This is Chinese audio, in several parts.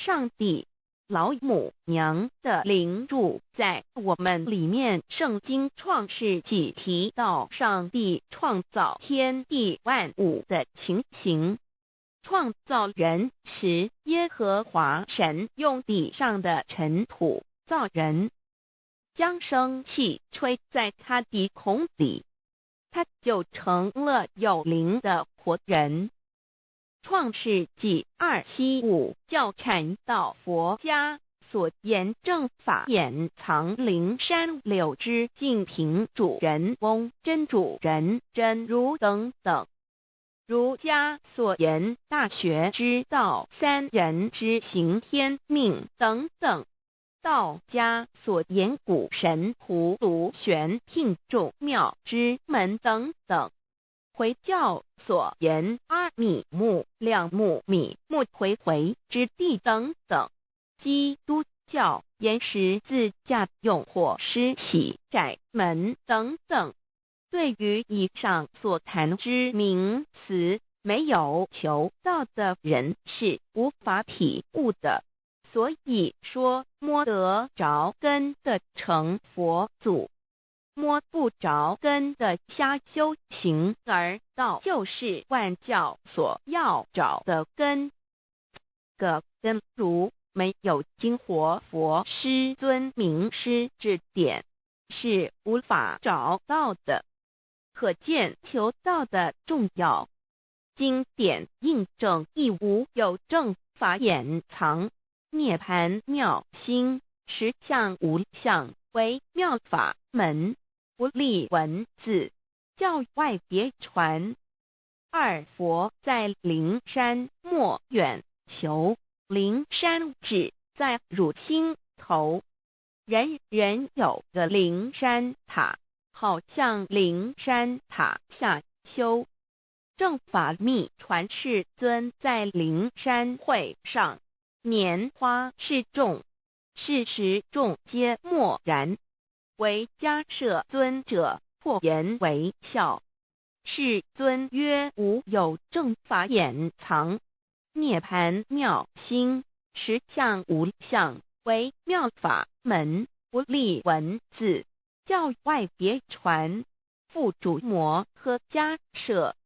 上帝老母娘的灵住在我们里面。圣经创世纪提到上帝创造天地万物的情形。创造人时，耶和华神用地上的尘土造人，将生气吹在他鼻孔里，他就成了有灵的活人。创世纪275教阐到佛家所言正法掩藏灵山柳之净瓶主人翁真主人真如等等。儒家所言大学之道三人之行天命等等。道家所言古神葫芦玄牝众妙之门等等。回教所言阿米木亮木米木回回之地等等。基督教言十字架用火施洗窄门等等。对于以上所谈之名词，没有求道的人是无法体悟的。所以说摸得着根的成佛祖，摸不着根的瞎修行，而道就是万教所要找的根。个根如没有经活佛师尊名师指点，是无法找到的。可见求道的重要。经典印证亦无有正法掩藏，涅盘妙心，实相无相，为妙法门，不立文字，教外别传。二佛在灵山莫远求，灵山只在汝心头。人人有个灵山塔，好像灵山塔下修。正法密传世尊在灵山会上，拈花示众，是时众皆默然，唯迦摄尊者破颜为笑。世尊曰：无有正法掩藏，涅盘妙心，实相无相，为妙法门，不立文字，教外别传。复主摩诃迦摄。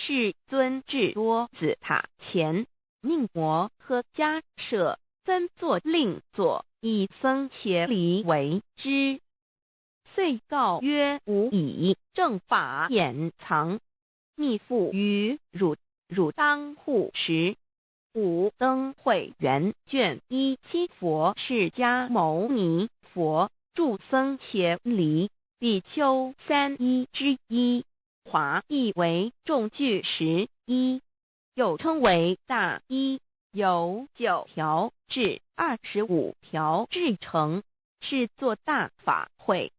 世尊至多子塔前，命摩诃迦摄分作令作，以僧伽梨为之。遂告曰：吾以正法掩藏，密付于汝，汝当护持。五灯会元卷17佛释迦牟尼佛著僧伽梨比丘31之一。华译为众句11，又称为大一，由9条至25条制成，是作大法会，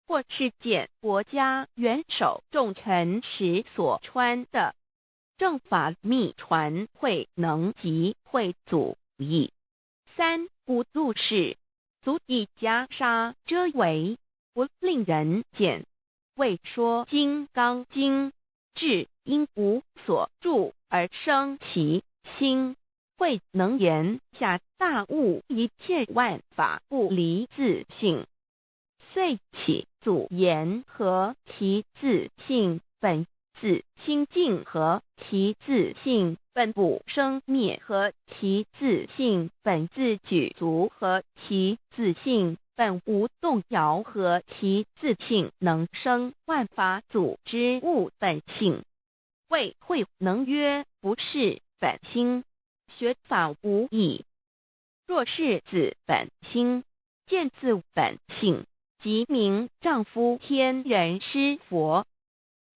或是见国家元首重臣时所穿的。正法密传会能及会祖义。三不度世，足以袈裟遮为，不令人见。为说金刚经，至因无所住而生其心，慧能言下大悟一切万法不离自性。遂起祖言和其自性本自清净和其自性本不生灭和其自性本自具足和其自性本无动摇和其自性能生万法组之物本性。谓慧能曰：不是本心，学法无益。若是自本心，见自本性，即名丈夫天人师佛。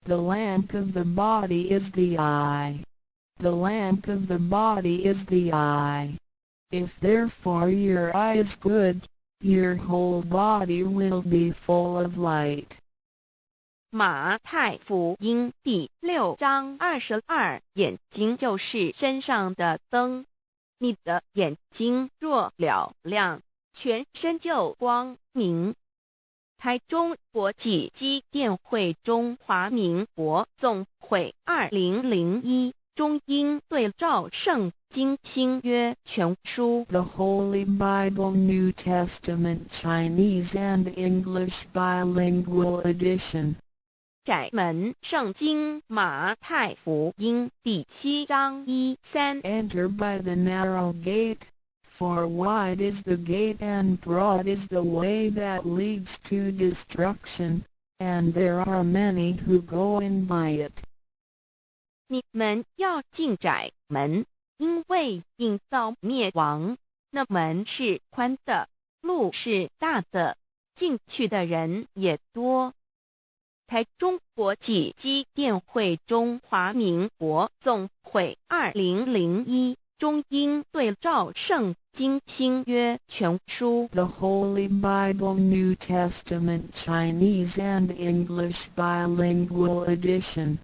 The lamp of the body is the eye. The lamp of the body is the eye. If therefore your eye is good, your whole body will be full of light. 马太福音第6章22，眼睛就是身上的灯。你的眼睛若了亮，全身就光明。台中国际机电会中华民国总会2001中英对照圣经新约全书 The Holy Bible New Testament Chinese and English Bilingual Edition. 窄门圣经马太福音第7章1-3 Enter by the narrow gate, for wide is the gate and broad is the way that leads to destruction, and there are many who go in by it. 你们要进窄门，因为引到灭亡，那门是宽的，路是大的，进去的人也多。台中国际机电会中华民国总会2001中英对照圣经新约全书 The Holy Bible New Testament Chinese and English Bilingual Edition.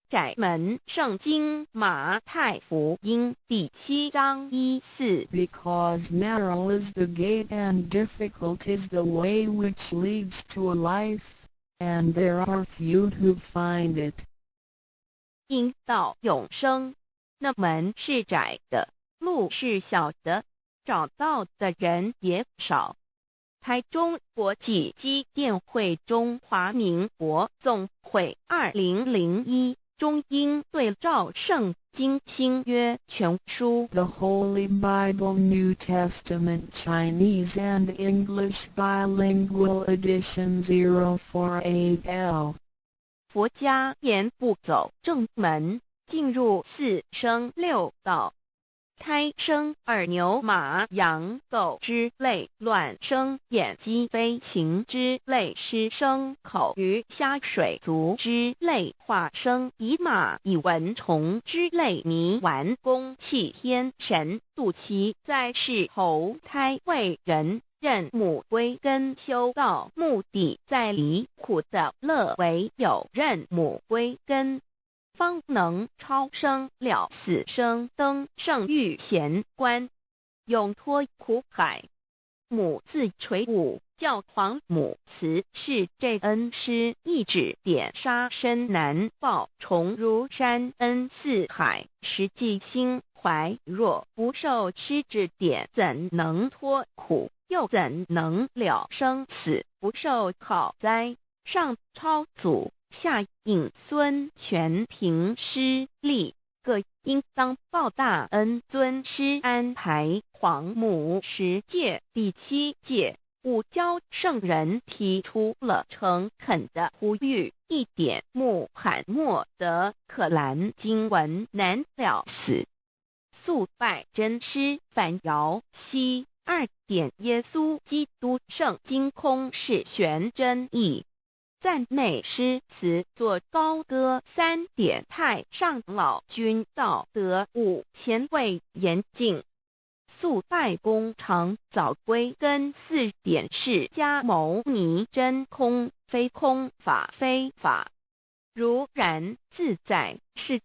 窄门圣经马太福音第7章1-4 Because narrow is the gate and difficult is the way which leads to life, and there are few who find it. 因到永生，那门是窄的，路是小的，找到的人也少。台中国际机电会中华民国总会2001中英对照圣经新约全书 The Holy Bible New Testament Chinese and English Bilingual Edition 048L. 佛家言不走正门，进入四生六道，胎生耳牛马羊狗之类，卵生眼鸡飞禽之类，湿生口鱼虾水族之类，化生以马以蚊虫之类，泥丸公气天神，肚脐在世投胎为人，任母归根修道，目的在离苦的乐为有任母归根，方能超生了死生，登圣域贤官，永脱苦海。母自垂武，教皇母慈是这恩师，一指点杀身难报，重如山恩似海，实际心怀若不受师指点，怎能脱苦？又怎能了生死？不受考灾，上超祖，下引孙，全凭师力，各应当报大恩。尊师安排皇母10诫，第7诫，五教圣人提出了诚恳的呼吁，一点穆罕默德可兰经文难了死，肃拜真师反摇西。2点耶稣基督圣经空是玄真义，赞美诗词作高歌。3点太上老君道德5前卫严谨，肃拜公常早归根。4点释迦牟尼真空非空，法非法，如然自在，是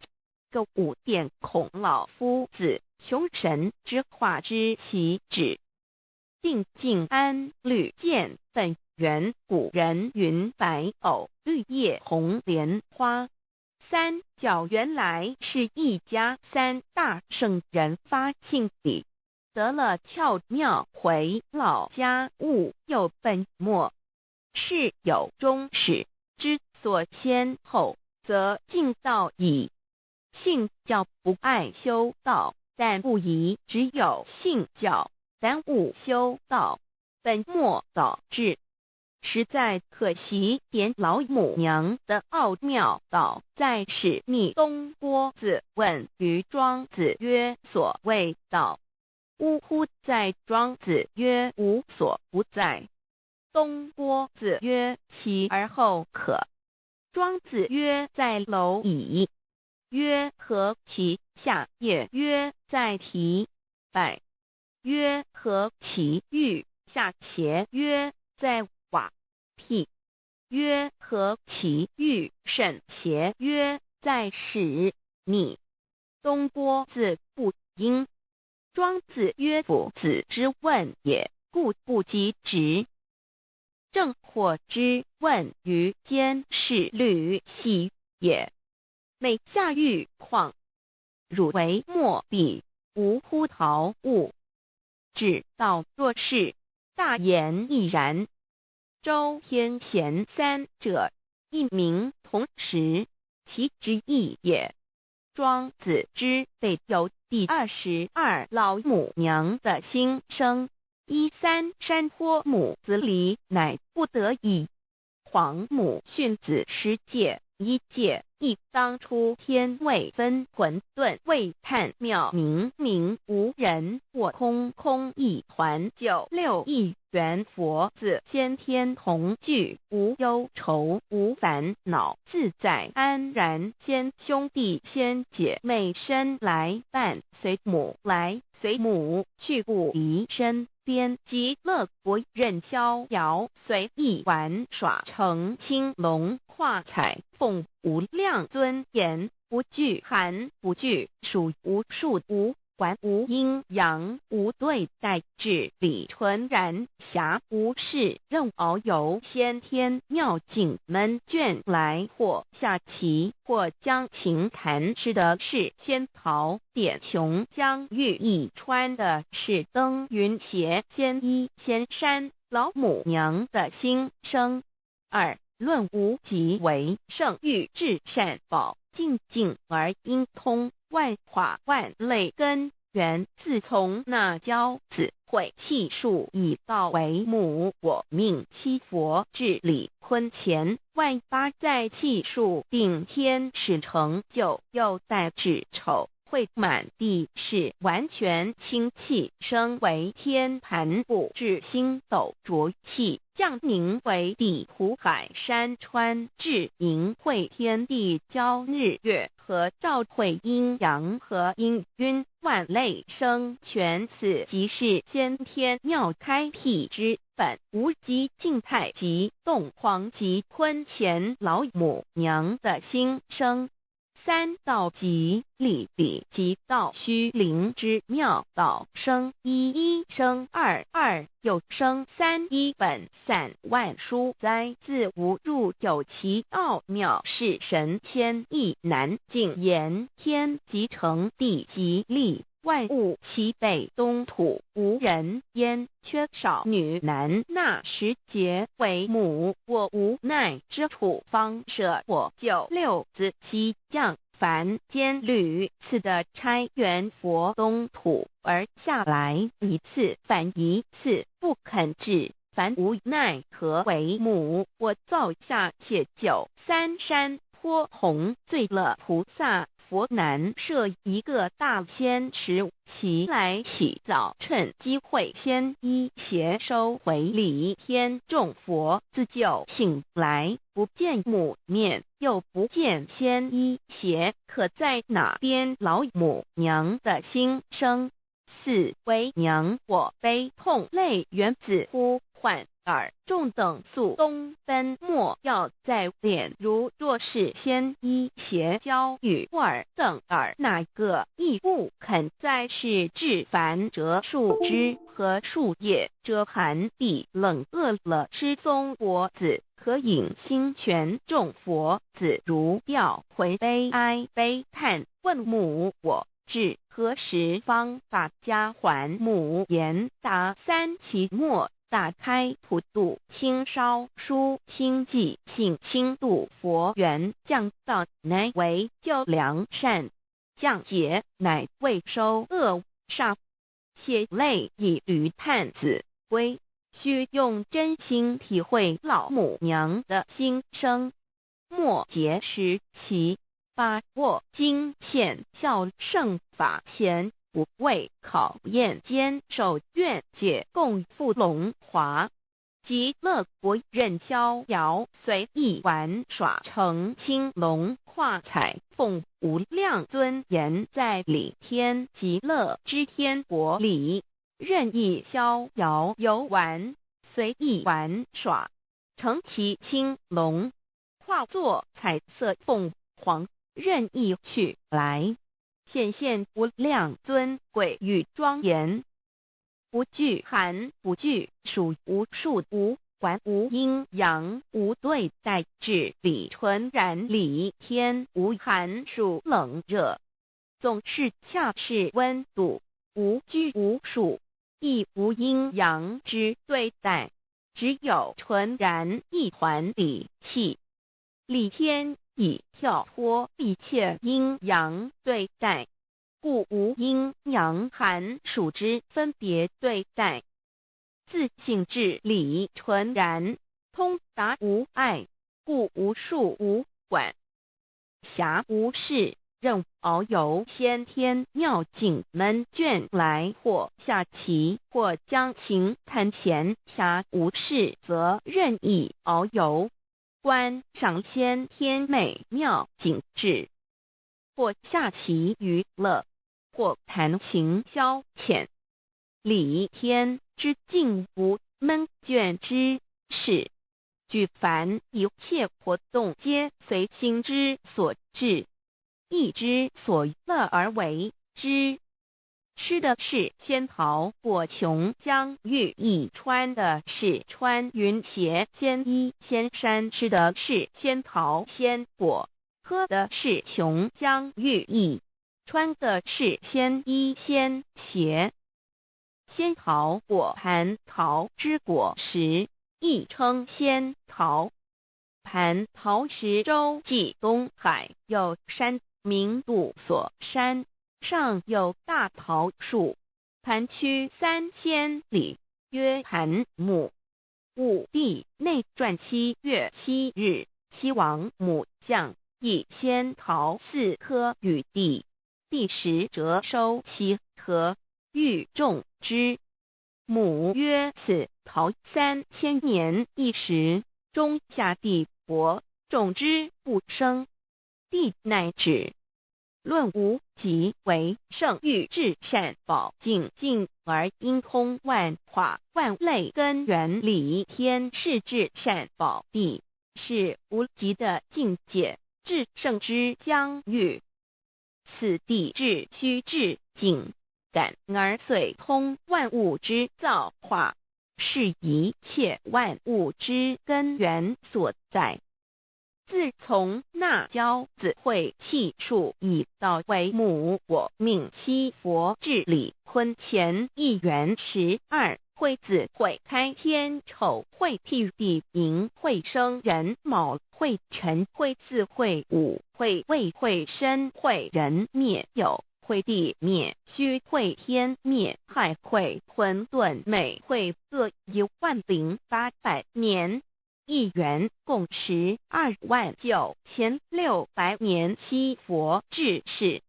个5点孔老夫子雄神之化之习指。定静安律见本源，古人云白藕绿叶红莲花。3角原来是一家3大圣人发庆礼，得了窍妙，回老家务有本末，事有终始，之所先后，则敬道矣。信教不爱修道，但不宜只有信教，耽误修道，本末倒置，实在可惜。点老母娘的奥妙道在使逆东郭子问于庄子曰：所谓道，呜呼！在庄子曰：无所不在。东郭子曰：其而后可。庄子曰：在蝼蚁。曰：何其下？也曰：在蹄。百。曰：何其欲？下且曰：在瓦辟。曰：何其欲？甚且曰：在始。逆。东郭子不应。庄子曰：夫子之问也，故不及直。正或之问于间，是履喜也。每下欲况汝为末彼，无乎陶物。至道若是，大言亦然。周天贤三者，一名同时，其之异也。庄子之备有第22老母娘的心声，依三山坡母子礼，乃不得已。黄母训子10戒，1戒亦当初天未分混沌，未判妙明明无人，我空空一团，96亿元佛子先天同具，无忧愁无烦恼，自在安然。先兄弟先姐妹生来伴随母来，随母去不离身边，极乐国任逍遥，随意玩耍，成青龙化彩凤，无量尊严，不惧寒不惧暑，无数无管，无阴阳，无对待，至理纯然，暇无事任遨游，先天妙境门卷来，或下棋，或将琴弹诗的是仙桃，点琼将玉一穿的是登云鞋，仙衣仙山，老母娘的心声。2论无极为圣域至善宝，静静而应通，万法万类根源，自从那教子会气数以道为母，我命七佛至理坤前，万八在气数定天使成就，又待至丑会满地是完全清气，升为天盘部，至星斗浊气，降凝为地湖海山川，至盈会天地交日月和照会阴阳和阴晕，万类生全，此即是先天妙开辟之本，无极静态及动黄及坤乾老母娘的心声。3道即理理即道虚灵之妙道生一生二又生3，一本散万殊哉，自无入有其奥妙，是神天意难尽言。天即成地即立，万物其北东土，无人焉，缺少女男纳10节为母，我无奈之处，方舍我96子西降凡间屡次的差援佛东土，而下来一次反一次，不肯至，凡无奈何为母，我造下且93山坡弘罪乐菩萨佛南设一个大仙池，其来洗澡，趁机会先一邪收回礼，天众佛自救醒来，不见母面，又不见先一邪，可在哪边？老母娘的心声。4为娘我悲痛泪源自呼唤耳众等速东奔，莫要在脸，如若是先一邪教与尔等耳，哪个亦不肯在世至凡折树枝和树叶，遮寒地冷，饿了失踪佛子，可引心泉众佛子如吊魂悲哀悲叹，问母我至何时方把家还母？言答3期末，打开普度清烧书清寂性清度佛缘，降道乃为救良善，降劫乃为收恶煞，血泪以于叹子归，须用真心体会老母娘的心声。末节时期，把握经现效圣法贤，不畏考验，坚守愿解，共赴龙华。极乐国任逍遥，随意玩耍，成青龙化彩凤，无量尊严，在理天极乐之天国里，任意逍遥游玩，随意玩耍，成其青龙，化作彩色凤凰，任意去来，显现无量尊贵与庄严，不惧寒不惧暑，无数无管，无阴阳，无对待，至理纯然，理天无寒暑冷热。总是恰是温度，无拘无束，亦无阴阳之对待，只有纯然一团理气。理天以跳脱一切阴阳对待，故无阴阳寒暑之分别对待。自性至理纯然，通达无碍，故无数无管，暇无事，任遨游先天妙境门卷来，或下棋，或将琴弹弦，暇无事则任意遨游，观赏先天美妙景致，或下棋娱乐，或弹琴消遣。理天之境无闷倦之事，举凡一切活动皆随心之所至，意之所乐而为之。吃的是仙桃果琼浆玉液，穿的是穿云鞋仙衣仙衫，吃的是仙桃仙果，喝的是琼浆玉液，穿的是仙衣仙鞋。仙桃果蟠桃之果实，亦称仙桃。蟠桃实洲际东海有山，名杜所山，上有大桃树，盘曲3000里，曰蟠木。武帝内传7月7日，西王母将以仙桃4颗与帝，帝时折收其核，欲种之。母曰：此桃3000年一时，中下地薄，种之不生。帝乃止。论无极为圣欲至善宝净尽而应通万化万类根源理天是至善宝地，是无极的境界，至圣之疆域。此地至虚至静，感而遂通万物之造化，是一切万物之根源所在。自从那骄子会气数以道为母，我命七佛治理坤乾一元12，会子会开天丑，会替地寅，会生人卯，会辰会巳，会午，会未，会申，会人灭酉，会地灭戌，会天灭亥，会混沌昧，会各10800年。一元共129600年，七佛治世。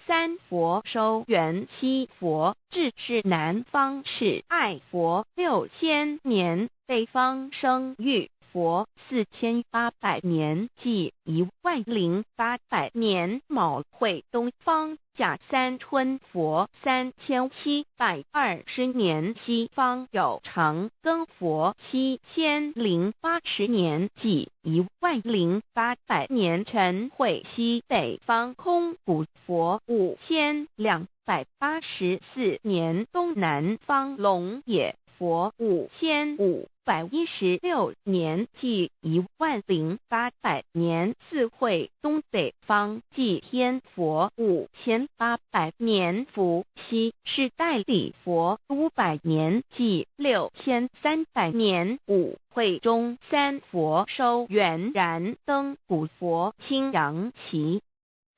三佛收元，七佛治世。南方是爱佛6000年，北方生玉佛4800年，即10800年。卯会东方甲三春佛3720年，西方有长庚佛7080年，即10800年。辰会西北方空谷佛5284年，东南方龙野佛5516年，即10800年。四会东北方祭天佛5800年，伏羲是代理佛500年，即6300年。五会中三佛收元，燃灯古佛青阳旗，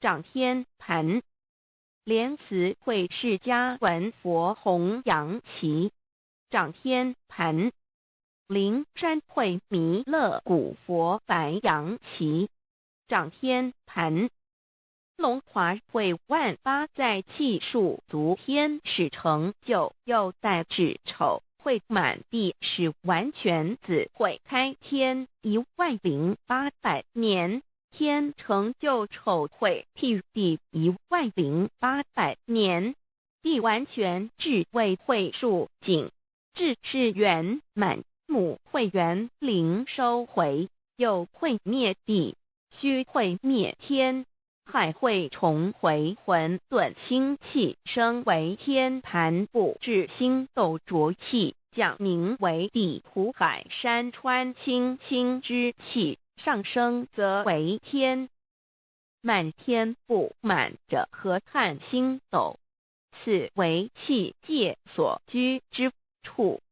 掌天盘。莲慈会释迦文佛红阳旗，掌天盘。灵山会弥勒古佛白阳旗，掌天盘。龙华会万八在气数足天使成就，又在子丑会满地是完全子会开天10800年，天成就丑会替地10800年，地完全至为会数景，至是圆满。母会元灵收回，又会灭地，戌会灭天，亥会重回混沌星气，生为天盘部，至星斗浊气，降凝为地土海山川清清之气，上升则为天。满天布满着河汉星斗，此为气界所居之处。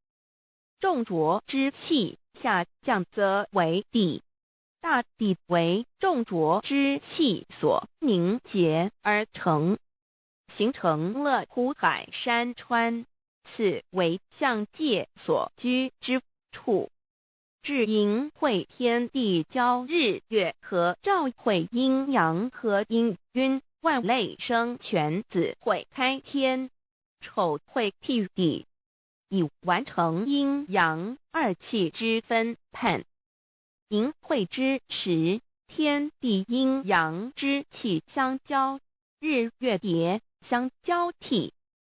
重浊之气下降则为地，大地为重浊之气所凝结而成，形成了湖海山川，此为象界所居之处。至阴会天地交日月和照会阴阳和阴晕万类生全子会开天，丑会辟地，以完成阴阳二气之分判。寅会之时，天地阴阳之气相交，日月叠相交替，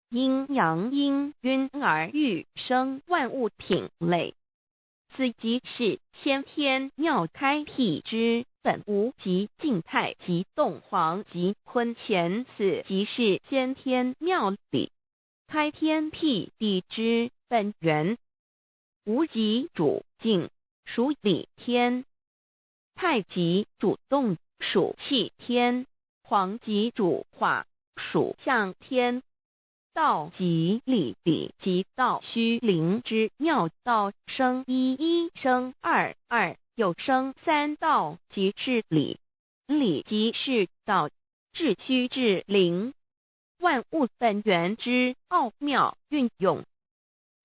阴阳阴晕而育生万物品类。此即是先天妙开辟之本无极静态及动黄及坤乾，此即是先天妙理开天辟地之本源。无极主静，属理天；太极主动，属气天；黄极主化，属象天。道即理，理即道虚灵之妙道，生一，一生二，二又生三，道即是理，理即是道，至虚至灵，万物本源之奥妙运用。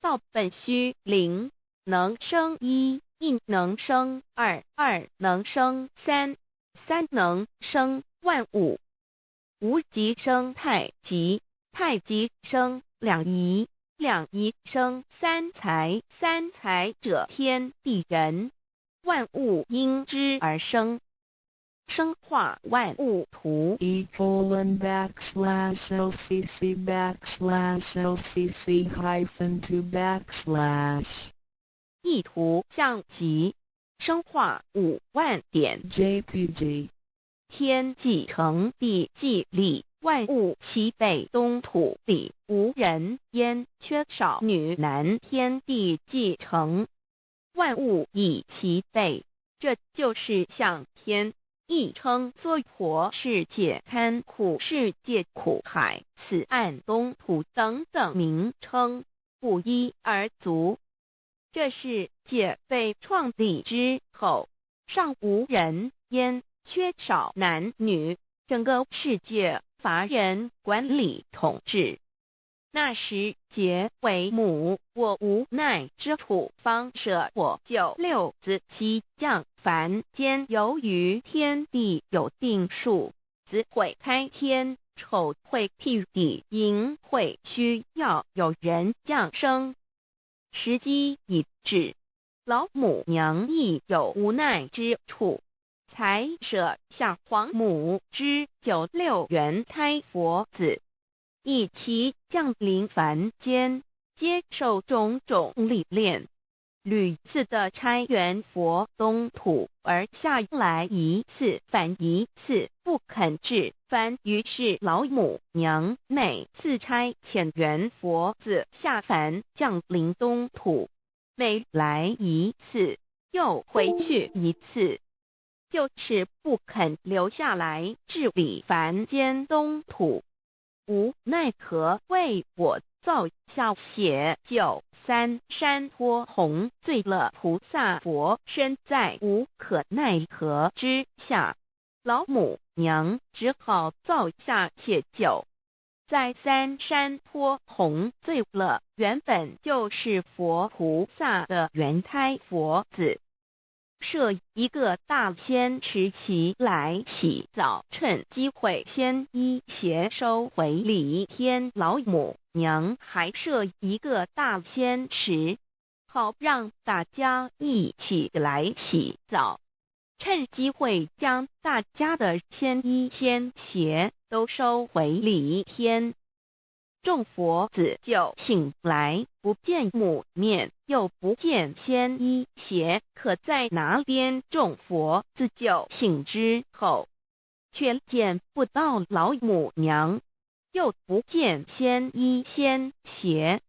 道本虚灵，能生一，一能生二，二能生三，三能生万物。无极生太极，太极生两仪，两仪生三才，三才者天地人，万物因之而生。生化万物图://LCC_LCC_2/ 意图象棋，生化5万点 JPG 天既成地既立，万物其备，东土里无人焉，缺少女男，天地既成，万物以其备，这就是象天。亦称娑婆世界、堪苦世界、苦海、此岸、东土等等名称，不一而足。这世界被创立之后，尚无人焉，缺少男女，整个世界乏人管理统治。那时桀为母，我无奈之处，方舍我9六子期降凡间。由于天地有定数，子会开天，丑会辟地，寅会需要有人降生。时机已至，老母娘亦有无奈之处，才舍下皇母之9六元胎佛子，以其降临凡间，接受种种历练，屡次的差援佛东土，而下来一次反一次不肯至凡，于是老母娘每次差遣援佛子下凡降临东土，每来一次又回去一次，就是不肯留下来治理凡间东土。无奈何为我造下血救三山托洪罪了菩萨佛，身在无可奈何之下，老母娘只好造下血救，在三山托洪罪了原本就是佛菩萨的原胎佛子，设一个大仙池期来洗澡，趁机会先一邪收回礼天。老母娘还设一个大仙池，好让大家一起来洗澡，趁机会将大家的仙衣仙鞋都收回礼天。众佛子就醒来，不见母面，又不见仙衣鞋，可在哪边？众佛子就醒之后，却见不到老母娘，又不见仙衣仙鞋。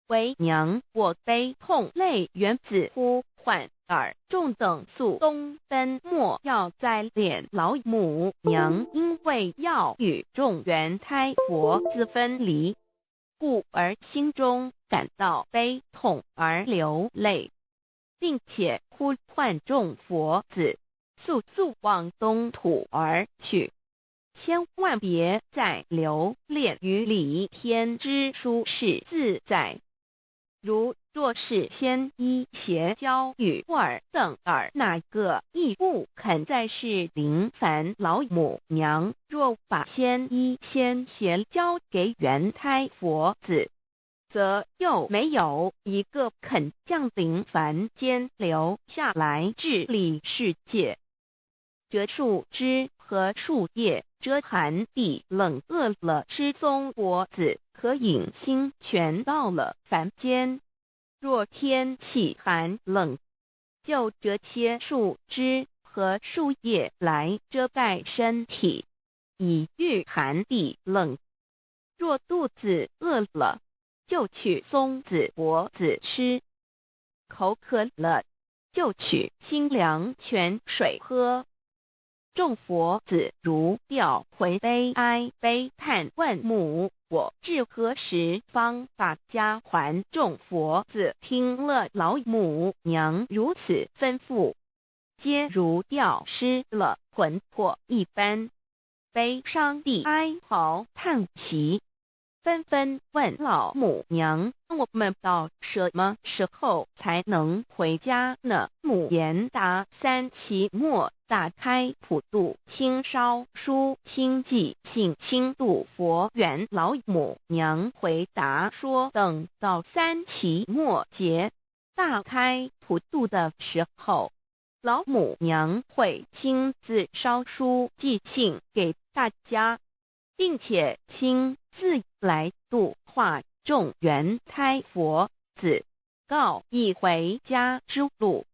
为娘，我悲痛泪源子呼唤，众等速东奔，莫要再敛。老母娘因为要与众元胎佛子分离，故而心中感到悲痛而流泪，并且呼唤众佛子速速往东土而去，千万别再留恋于理天之舒适自在。如若是先一邪教与尔等哪个亦不肯再是临凡老母娘，若把先一先邪教给元胎佛子，则又没有一个肯降临凡间留下来治理世界。这树枝和树叶遮寒地冷，饿了失踪佛子和隐心全到了凡间。若天气寒冷，就这些树枝和树叶来遮盖身体，以御寒地冷。若肚子饿了，就取松子果子吃；口渴了，就取清凉泉水喝。众佛子如调回悲哀悲叹，问母我至何时方把家还？众佛子听了老母娘如此吩咐，皆如吊失了魂魄一般，悲伤地哀嚎叹息，纷纷问老母娘：我们到什么时候才能回家呢？母言答：三期末打开普度清烧书清寂信清度佛缘。老母娘回答说：等到三期末节大开普度的时候，老母娘会亲自烧书寄信给大家，并且亲自来度化众元胎佛子，告一回家之路。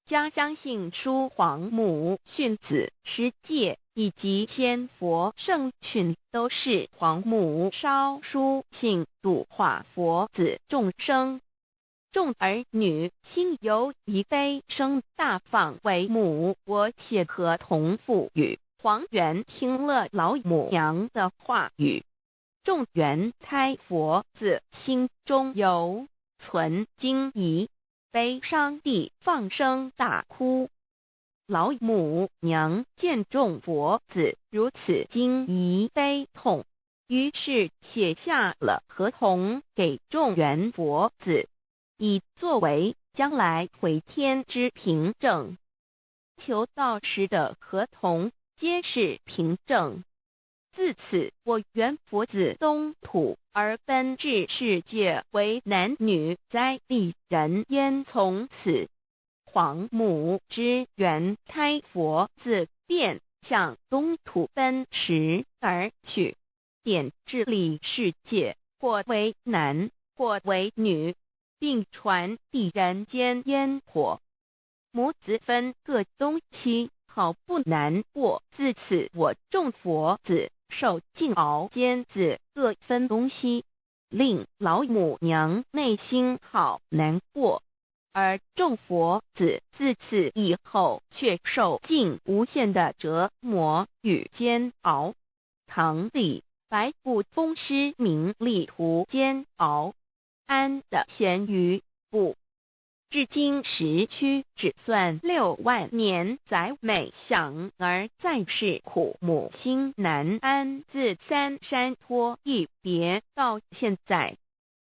家相信书皇母训子师戒以及天佛圣训，都是皇母烧书信度化佛子众生。众儿女心由以悲生大放为母，我且合同赋予。皇元听了老母娘的话语，众元胎佛子心中有存惊疑，悲伤地放声大哭。老母娘见众佛子如此惊疑悲痛，于是写下了合同给众元佛子，以作为将来回天之凭证。求道时的合同皆是凭证。自此，我元佛子东土而奔至世界为男女在地人焉。从此，皇母之元胎佛子便向东土奔驰而去，点治理世界，或为男，或为女，并传递人间烟火。母子分各东西，好不难过。自此，我众佛子受尽熬煎子各分东西，令老母娘内心好难过。而众佛子自此以后却受尽无限的折磨与煎熬。唐李白骨风师名利图煎熬，安的咸鱼不。至今时区只算6万年，载每想而在世苦，母心难安。自三山托一别到现在，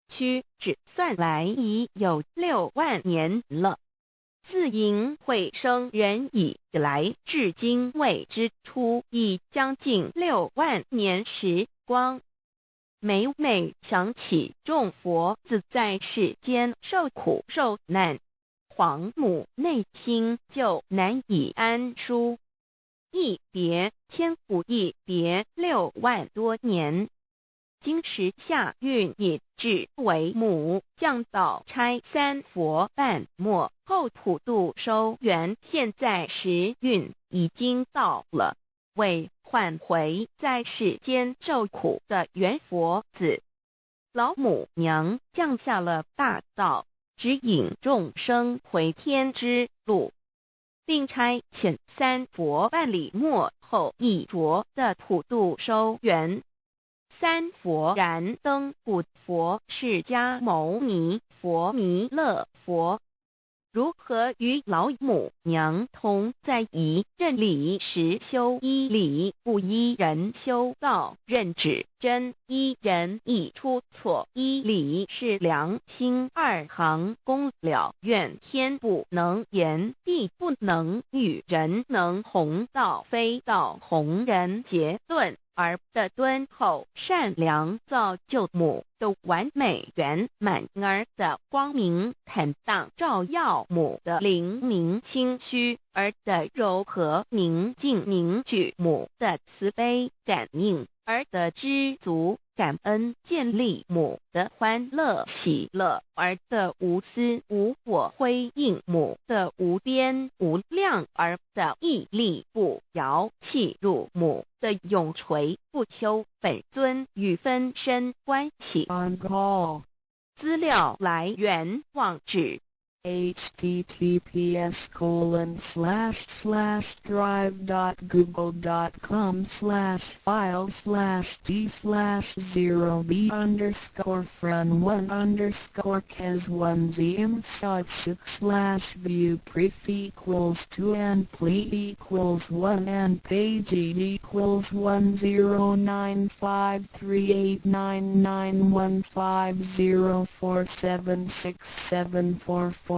区只算来已有6万年了。自寅会生人以来，至今未知出，已将近6万年时光。每每想起众佛子在世间受苦受难，皇母内心就难以安舒。一别千古，一别6万多年。今时下运也至为母，降道差三佛半末后普度收圆，现在时运已经到了，为唤回在世间受苦的元佛子。老母娘降下了大道，指引众生回天之路，并差遣3佛办理末后一着的普度收圆。3佛燃灯古佛释迦牟尼佛弥勒佛，如何与老母娘同在一任理时修一理，不一人修道，任指真一人一出错，一理是良心2行公了愿，天不能言，地不能语，人能弘道，非道弘人结论。而的敦厚善良造就母的完美圆满，儿的光明坦荡照耀母的灵明清虚，儿的柔和宁静凝聚母的慈悲感应，儿的知足感恩建立母的欢乐喜乐，儿的无私无我辉映母的无边无量，儿的屹立不摇弃入母的永垂不朽本尊与分身关系。 On call. 资料来源网址https://drive.google.com/file/d/0b__file/view pref=2 and page =1095389915047674483005